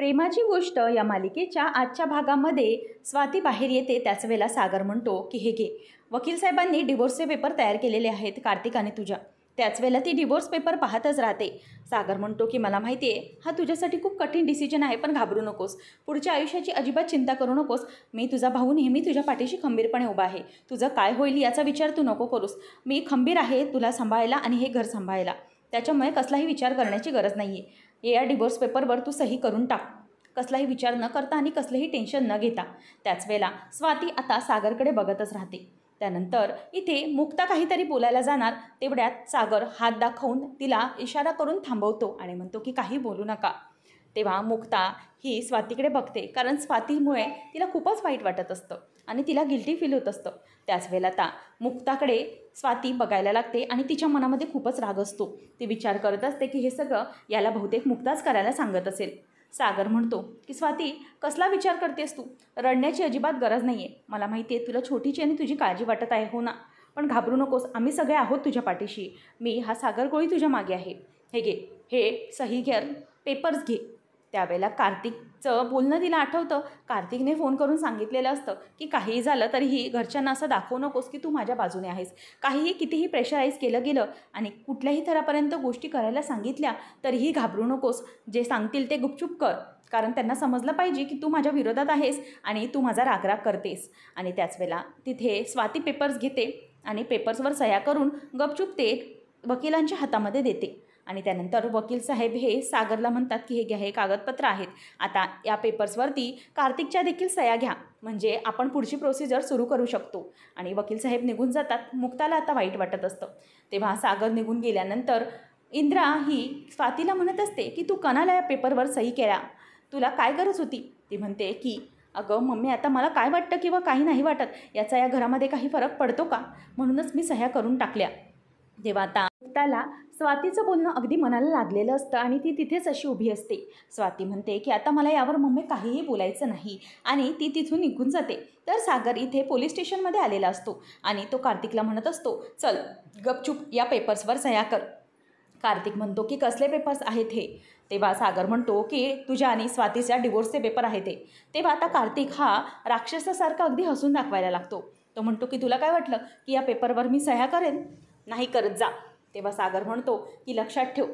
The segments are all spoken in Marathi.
प्रेमाची गोष्ट या मालिकेच्या आजच्या भागामध्ये स्वाती बाहेर येते. त्याच वेळेला सागर म्हणतो की हे घे, वकील साहेबांनी डिवोर्सचे पेपर तयार केलेले आहेत कार्तिक आणि तुझ्या. त्याच वेळेला ती डिवोर्स पेपर पाहतच राहते. सागर म्हणतो की मला माहिती आहे हा तुझ्यासाठी खूप कठीण डिसिजन आहे, पण घाबरू नकोस, पुढच्या आयुष्याची अजिबात चिंता करू नकोस. मी तुझा भाऊ नेहमी तुझ्या पाठीशी खंबीरपणे उभा आहे. तुझं काय होईल याचा विचार तू नको करूस. मी खंबीर आहे तुला सांभाळायला आणि हे घर सांभाळायला, त्याच्यामुळे कसलाही विचार करण्याची गरज नाही आहे. या डिवोर्स पेपरवर तू सही करून टाक, कसलाही विचार न करता आणि कसलेही टेन्शन न घेता. त्याच वेळेला स्वाती आता सागरकडे बघतच राहते. त्यानंतर इथे मुक्ता काहीतरी बोलायला जाणार, तेवढ्यात सागर हात दाखवून तिला इशारा करून थांबवतो आणि म्हणतो की काही बोलू नका. तेव्हा मुक्ता ही स्वातीकडे बघते, कारण स्वातीमुळे तिला खूपच वाईट वाटत असतं आणि तिला गिल्टी फील होत असतं. त्याच वेळेला आता मुक्ताकडे स्वाती बघायला लागते आणि तिच्या मनामध्ये खूपच राग असतो. ती विचार करत असते की हे सगळं याला बहुतेक मुक्ताच करायला सांगत असेल. सागर म्हणतो की स्वाती, कसला विचार करतेस तू? रडण्याची अजिबात गरज नाही आहे. मला माहिती आहे तुला छोटीची आणि तुझी काळजी वाटत आहे, हो ना, पण घाबरू नकोस, आम्ही सगळे आहोत तुझ्या पाठीशी. मी हा सागर कोळी तुझ्या मागे आहे. हे घे, हे सही घे, पेपर्स घे. त्यावेळेला कार्तिकचं बोलणं तिला आठवतं. कार्तिकने फोन करून सांगितलेलं असतं की काहीही झालं तरीही घरच्यांना असं दाखवू नकोस की तू माझ्या बाजूने आहेस. काहीही कितीही प्रेशराईज केलं गेलं आणि कुठल्याही थरापर्यंत गोष्टी करायला सांगितल्या तरीही घाबरू नकोस. जे सांगतील ते गुपचूप कर, कारण त्यांना समजलं पाहिजे की तू माझ्या विरोधात आहेस आणि तू माझा रागराग करतेस. आणि त्याच वेळेला तिथे स्वाती पेपर्स घेते आणि पेपर्सवर सह्या करून गपचूप ते वकिलांच्या हातामध्ये देते. आणि त्यानंतर वकील साहेब हे सागरला म्हणतात की हे घ्या, हे कागदपत्र आहेत, आता या पेपर्सवरती कार्तिकच्या देखील सह्या घ्या, म्हणजे आपण पुढची प्रोसिजर सुरू करू शकतो. आणि वकील साहेब निघून जातात. मुक्ताला आता वाईट वाटत असतं. तेव्हा सागर निघून गेल्यानंतर इंद्रा ही स्वातीला म्हणत असते की तू कणाला या पेपरवर सही केल्या, तुला काय गरज होती? ती म्हणते की अगं मम्मी, आता मला काय वाटतं किंवा काही नाही वाटत याचा या घरामध्ये काही फरक पडतो का, म्हणूनच मी सह्या करून टाकल्या. तेव्हा आता मुक्ताला स्वातीचं बोलणं अगदी मनाला लागलेलं असतं आणि ती तिथेच अशी उभी असते. स्वाती म्हणते की आता मला यावर मम्मी काहीही बोलायचं नाही आणि ती तिथून निघून जाते. तर सागर इथे पोलीस स्टेशनमध्ये आलेला असतो आणि तो कार्तिकला म्हणत असतो, चल गपचूप या पेपर्सवर सह्या कर. कार्तिक म्हणतो की कसले पेपर्स आहेत हे? तेव्हा सागर म्हणतो की तुझ्या आणि स्वातीच्या डिवोर्सचे पेपर आहे ते. तेव्हा आता कार्तिक हा राक्षसासारखा अगदी हसून दाखवायला लागतो. तो म्हणतो की तुला काय वाटलं की या पेपरवर मी सह्या करेन? नाही करत, जा. तेव्हा सागर म्हणतो की लक्षात ठेव,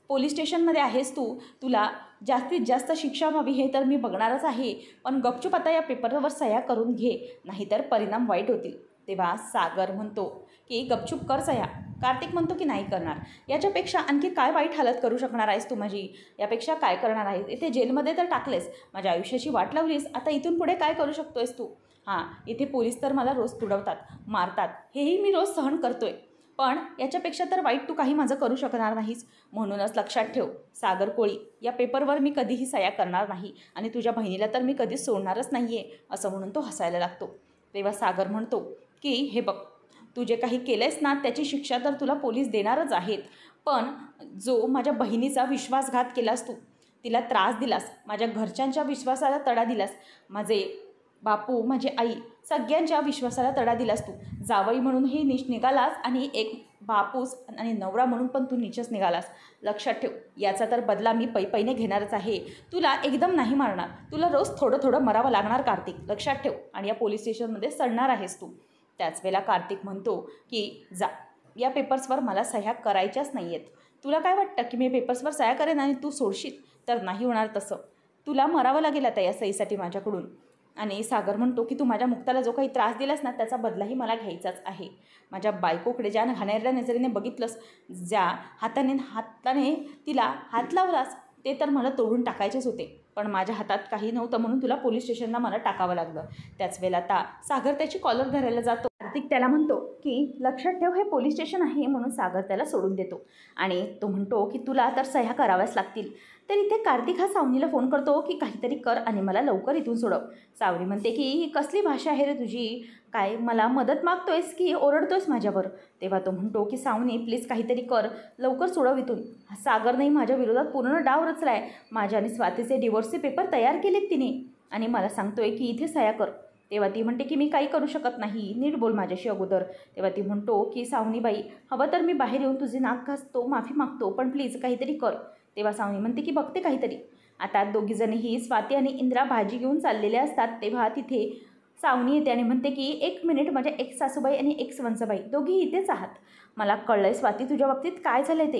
पोलीस स्टेशनमध्ये आहेस तू, तुला जास्तीत जास्त शिक्षा व्हावी हे तर मी बघणारच आहे, पण गपचूप आता या पेपरवर सह्या करून घे, नाहीतर परिणाम वाईट होतील. तेव्हा सागर म्हणतो की गपचूप कर सह्या. कार्तिक म्हणतो की नाही करणार. याच्यापेक्षा आणखी काय वाईट हालत करू शकणार आहेस तू माझी? यापेक्षा काय करणार आहेस? इथे जेलमध्ये तर टाकलेस, माझ्या आयुष्याची वाट लावलीस, आता इथून पुढे काय करू शकतोयस तू? हां, इथे पोलीस तर मला रोज तुडवतात, मारतात, हेही मी रोज सहन करतोय, पण याच्यापेक्षा तर वाईट तू काही माझं करू शकणार नाहीस. म्हणूनच लक्षात ठेव सागर कोळी, या पेपरवर मी कधीही सह्या करणार नाही आणि तुझ्या बहिणीला तर मी कधीच सोडणारच नाही आहे, असं म्हणून तो हसायला लागतो. तेव्हा सागर म्हणतो की हे बघ, तू जे काही केलं आहेस ना त्याची शिक्षा तर तुला पोलीस देणारच आहेत, पण जो माझ्या बहिणीचा विश्वासघात केलास तू, तिला त्रास दिलास, माझ्या घरच्यांच्या विश्वासाला तडा दिलास, माझे बापू, माझी आई, सगळ्यांच्या विश्वासाला तडा दिलास तू. जावई म्हणून ही नीच निघालास आणि एक बापूस आणि नवरा म्हणून पण तू नीचच निघालास. लक्षात ठेव, याचा तर बदला मी पैने घेणारच आहे. तुला एकदम नाही मारणार, तुला रोज थोडं थोडं मरावं लागणार कार्तिक, लक्षात ठेव, आणि या पोलीस स्टेशनमध्ये सडणार आहेस तू. त्याच वेळेला कार्तिक म्हणतो की जा, या पेपर्सवर मला सह्या करायच्याच नाही आहेत. तुला काय वाटतं की मी पेपर्सवर सह्या करेन आणि तू सोडशील? तर नाही होणार तसं. तुला मरावं लागेल आता या सहीसाठी माझ्याकडून. आणि सागर म्हणतो की तू माझ्या मुक्ताला जो काही त्रास दिलास ना त्याचा बदलाही मला घ्यायचाच आहे. माझ्या बायकोकडे ज्या घाणेरड्या नजरेने बघितलंस, ज्या हाताने तिला हात लावलास, ते तर मला तोडून टाकायचेच होते, पण माझ्या हातात काही नव्हतं म्हणून तुला पोलीस स्टेशनला मला टाकावं लागलं. त्याच वेळेला आता सागर त्याची कॉलर धरायला जातो. कार्तिक त्याला म्हणतो की लक्षात ठेव, हे पोलीस स्टेशन आहे, म्हणून सागर त्याला सोडून देतो आणि तो म्हणतो की तुला तर सह्या कराव्याच लागतील. तर इथे कार्तिक हा सावनीला फोन करतो की काहीतरी कर आणि मला लवकर इथून सोडव. सावनी म्हणते की ही कसली भाषा आहे रे तुझी? काय मला मदत मागतोयस की ओरडतोयस माझ्यावर? तेव्हा तो म्हणतो की सावनी प्लीज काहीतरी कर, लवकर सोडव इथून. सागरने माझ्या विरोधात पूर्ण डाव रचला आहे. माझ्या आणि स्वातीचे डिवोर्सचे पेपर तयार केलेत तिने आणि मला सांगतोय की इथे सह्या कर. तेव्हा ती म्हणते की मी काही करू शकत नाही, नीट बोल माझ्याशी अगोदर. तेव्हा ती म्हणतो की सावनीबाई, हवं तर मी बाहेर येऊन तुझे नाक घासतो, माफी मागतो, पण प्लीज काहीतरी कर. तेव्हा सावनी म्हणते की बघते काहीतरी. आता दोघीजणीही स्वाती आणि इंद्रा भाजी घेऊन चाललेले असतात तेव्हा तिथे सावनी येते आणि म्हणते की 1 मिनिट, माझ्या एक सासूबाई आणि एक वंसबाई दोघी इथेच आहात. मला कळलंय स्वाती तुझ्या बाबतीत काय झालंय ते.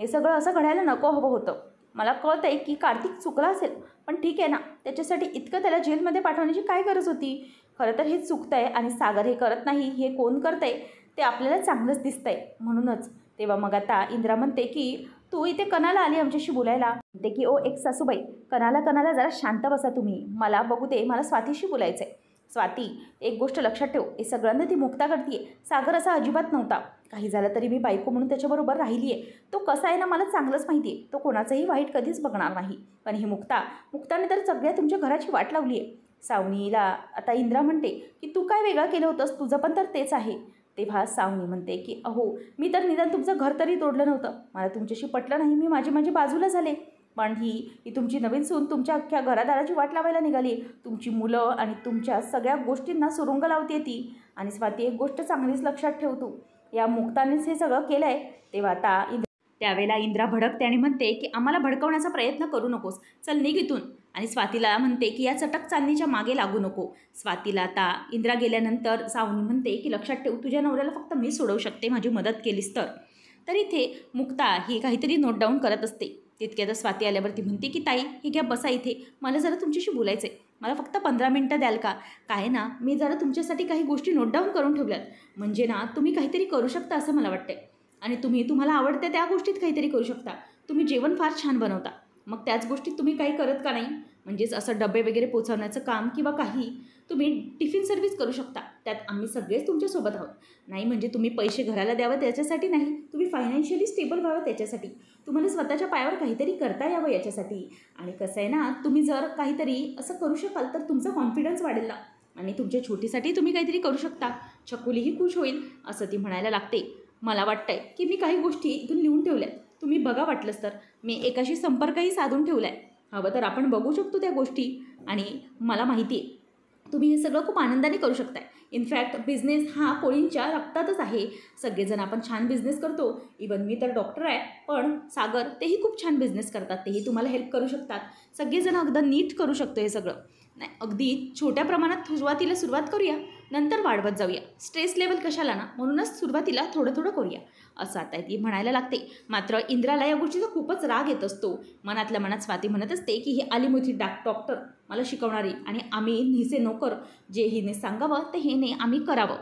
हे सगळं असं घडायला नको हवं होतं. मला कळतंय की कार्तिक चुकला असेल, पण ठीक आहे ना, त्याच्यासाठी इतकं त्याला जेलमध्ये पाठवण्याची काय गरज होती. खरं तर हे चुकतंय आणि सागर हे करत नाही. हे कोण करतंय ते आपल्याला चांगलंच दिसतंय म्हणूनच. तेव्हा मग आता इंद्रा म्हणते की तू इथे कणाला आली आमच्याशी बोलायला. म्हणते की ओ एक सासूबाई, कणाला जरा शांत बसा तुम्ही, मला बघू दे, मला स्वातीशी बोलायचं आहे. स्वाती, एक गोष्ट लक्षात ठेव, हे सगळ्यांना ती मुक्ता करते. सागर असा अजिबात नव्हता. काही झालं तरी मी बायको म्हणून त्याच्याबरोबर राहिली आहे. तो कसा आहे ना मला चांगलंच माहिती आहे. तो कोणाचंही वाईट कधीच बघणार नाही. पण ही मुक्ताने तर सगळ्या तुमच्या घराची वाट लावली आहे. सावनीला आता इंद्रा म्हणते की तू काय वेगळं केलं होतंस, तुझं पण तर तेच आहे. तेव्हा सावनी म्हणते की अहो, मी तर निदान तुमचं घर तरी तोडलं नव्हतं. मला तुमच्याशी पटलं नाही, मी माझी बाजूला झाले. पण ही तुमची नवीन सून तुमच्या अख्ख्या घरादाराची वाट लावायला निघाली. तुमची मुलं आणि तुमच्या सगळ्या गोष्टींना सुरुंग लावते ती. आणि स्वाती, एक गोष्ट चांगलीच लक्षात ठेव, तू या मुक्तानेच हे सगळं केलं आहे. तेव्हा आता त्यावेळेला इंद्रा भडकते आणि म्हणते की आम्हाला भडकवण्याचा प्रयत्न करू नकोस, चल निघ इथून. आणि स्वातीला म्हणते की या चटक चांदणीच्या मागे लागू नको. स्वातीला आता इंद्रा गेल्यानंतर सावनी म्हणते की लक्षात ठेव, तुझ्या नवऱ्याला फक्त मी सोडवू शकते, माझी मदत केलीस तर इथे मुक्ता ही काहीतरी नोट डाऊन करत असते. तितक्यात स्वाती आल्यावरती म्हणते की ताई, हे घ्या, बसा इथे, मला जरा तुमच्याशी बोलायचं आहे. मला फक्त 15 मिनटं द्याल का? काय ना, मी जरा तुमच्यासाठी काही गोष्टी नोट डाऊन करून ठेवल्यात. म्हणजे ना, तुम्ही काहीतरी करू शकता असं मला वाटतंय. आणि तुम्हाला आवडते त्या गोष्टीत काहीतरी करू शकता. तुम्ही जेवण फार छान बनवता, मग त्याच गोष्टीत तुम्ही काही करत का नाही? म्हणजेच असं डबे वगैरे पोचवण्याचं काम किंवा काही तुम्ही टिफिन सर्व्हिस करू शकता. त्यात आम्ही सगळेच तुमच्यासोबत आहोत. नाही म्हणजे तुम्ही पैसे घराला द्यावं त्याच्यासाठी नाही, तुम्ही फायनान्शियली स्टेबल व्हावं त्याच्यासाठी. तुम्हाला स्वतःच्या पायावर काहीतरी करता यावं याच्यासाठी. आणि कसं आहे ना, तुम्ही जर काहीतरी असं करू शकाल तर तुमचा कॉन्फिडन्स वाढेल ना. आणि तुमच्या छोटीसाठी तुम्ही काहीतरी करू शकता. छकुलीही खुश होईल असं ती म्हणायला लागते. मला वाटतंय की मी काही गोष्टी इथून लिहून ठेवल्या, तुम्ही बघा वाटलंच तर. मी एकाशी संपर्कही साधून ठेवला आहे. हवं तर आपण बघू शकतो त्या गोष्टी. आणि मला माहिती आहे तुम्ही हे सगळं खूप आनंदाने करू शकताय. इनफॅक्ट बिझनेस हा कोळींच्या रक्तातच आहे. सगळेजण आपण छान बिझनेस करतो. इवन मी तर डॉक्टर आहे, पण सागर तेही खूप छान बिझनेस करतात. तेही तुम्हाला हेल्प करू शकतात. सगळेजण अगदी नीट करू शकतो हे सगळं. नाही, अगदी छोट्या प्रमाणात सुरुवात करूया, नंतर वाढवत जाऊया. स्ट्रेस लेवल कशाला ना, म्हणूनच सुरुवातीला थोडं करूया असं आता ती म्हणायला लागते. मात्र इंद्राला या गोष्टीचा खूपच राग येत असतो. मनातल्या मनात स्वाती म्हणत असते की ही आलीमोठी डॉक्टर, मला शिकवणारी, आणि आम्ही हिचे नोकर, जे हिने सांगावं ते हिने आम्ही करावं.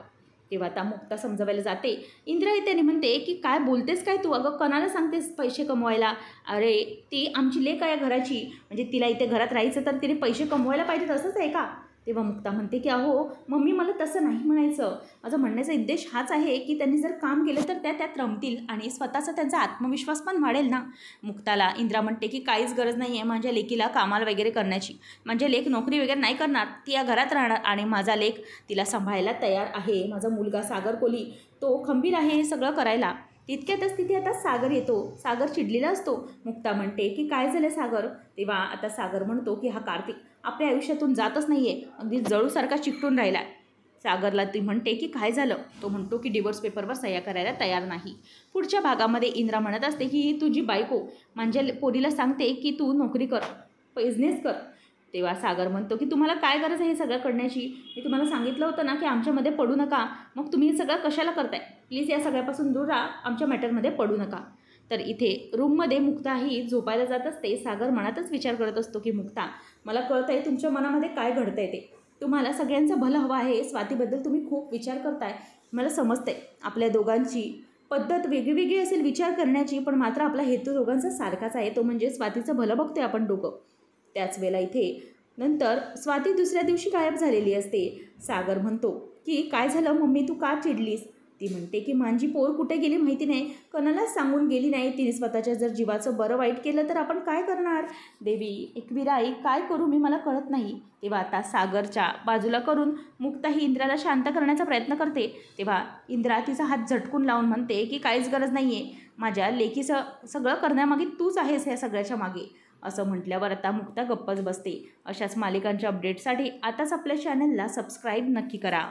तेव्हा आता मुक्ता समजवायला जाते. इंद्रा येते आणि म्हणते की काय बोलतेस काय तू? अगं कोणाला सांगतेस पैसे कमवायला? अरे ती आमची लेक आहे घराची, म्हणजे तिला इथे घरात राहायचं तर तिने पैसे कमवायला पाहिजेत असंच आहे का? तेव्हा मुक्ता म्हणते की अहो मम्मी, मला तसं नाही म्हणायचं. माझा म्हणण्याचा उद्देश हाच आहे की त्यांनी जर काम केलं तर त्यात रमतील आणि स्वतःचा त्यांचा आत्मविश्वास पण वाढेल ना. मुक्ताला इंद्रा म्हणते की काहीच गरज नाही आहे माझ्या लेकीला कामाला वगैरे करण्याची. माझ्या लेक नोकरी वगैरे नाही करणार, ती या घरात राहणार आणि माझा लेक तिला सांभाळायला तयार आहे. माझा मुलगा सागर कोली तो खंबीर आहे हे सगळं करायला. तितक्यातच तिथे आता सागर येतो. सागर चिडलेला असतो. मुक्ता म्हणते की काय झालं सागर? तेव्हा आता सागर म्हणतो की हा कार्तिक आपल्या आयुष्यातून जातच नाही आहे, अगदी जळूसारखा चिकटून राहिला. सागरला ती म्हणते की काय झालं? तो म्हणतो की डिवोर्स पेपरवर सह्या करायला तयार नाही. पुढच्या भागामध्ये इंद्रा म्हणत असते की तुझी बायको म्हणजे पोरीला सांगते की तू नोकरी कर, बिझनेस कर. तेव्हा सागर म्हणतो की तुम्हाला काय गरज आहे हे सगळं करण्याची? मी तुम्हाला सांगितलं होतं ना की आमच्यामध्ये पडू नका, मग तुम्ही हे सगळं कशाला करताय? प्लीज या सगळ्यापासून दूर राहा, आमच्या मॅटरमध्ये पडू नका. तर इथे रूममध्ये मुक्ताही झोपायला जात असते. सागर मनातच विचार करत असतो की मुक्ता, मला कळतं आहे तुमच्या मनामध्ये काय घडतं आहे ते. तुम्हाला सगळ्यांचं भलं हवं आहे. स्वातीबद्दल तुम्ही खूप विचार करताय, मला समजतं आहे. आपल्या दोघांची पद्धत वेगळी असेल विचार करण्याची, पण मात्र आपला हेतू दोघांचा सारखाच आहे, तो म्हणजे स्वातीचं भलं बघतोय आपण दोघं. त्याच वेळेला इथे नंतर स्वाती दुसऱ्या दिवशी गायब झालेली असते. सागर म्हणतो की काय झालं मम्मी, तू का चिडलीस? ती म्हणते की माझी पोर कुठे गेली माहिती नाही, कोणालाच सांगून गेली नाही. तिने स्वतःच्या जर जीवाचं बरं वाईट केलं तर आपण काय करणार? देवी एकविरा आई, काय करू मी, मला कळत नाही. तेव्हा आता सागरच्या बाजूला करून मुक्ता ही इंद्राला शांत करण्याचा प्रयत्न करते. तेव्हा इंद्रा तिचा हात झटकून लावून म्हणते की काहीच गरज नाही आहे, माझ्या लेकीचं सगळं करण्यामागे तूच आहेस ह्या सगळ्याच्या मागे. असं म्हटल्यावर आता मुक्ता गप्पच बसते. अशाच मालिकांच्या अपडेटसाठी आताच आपल्या चॅनलला सबस्क्राईब नक्की करा.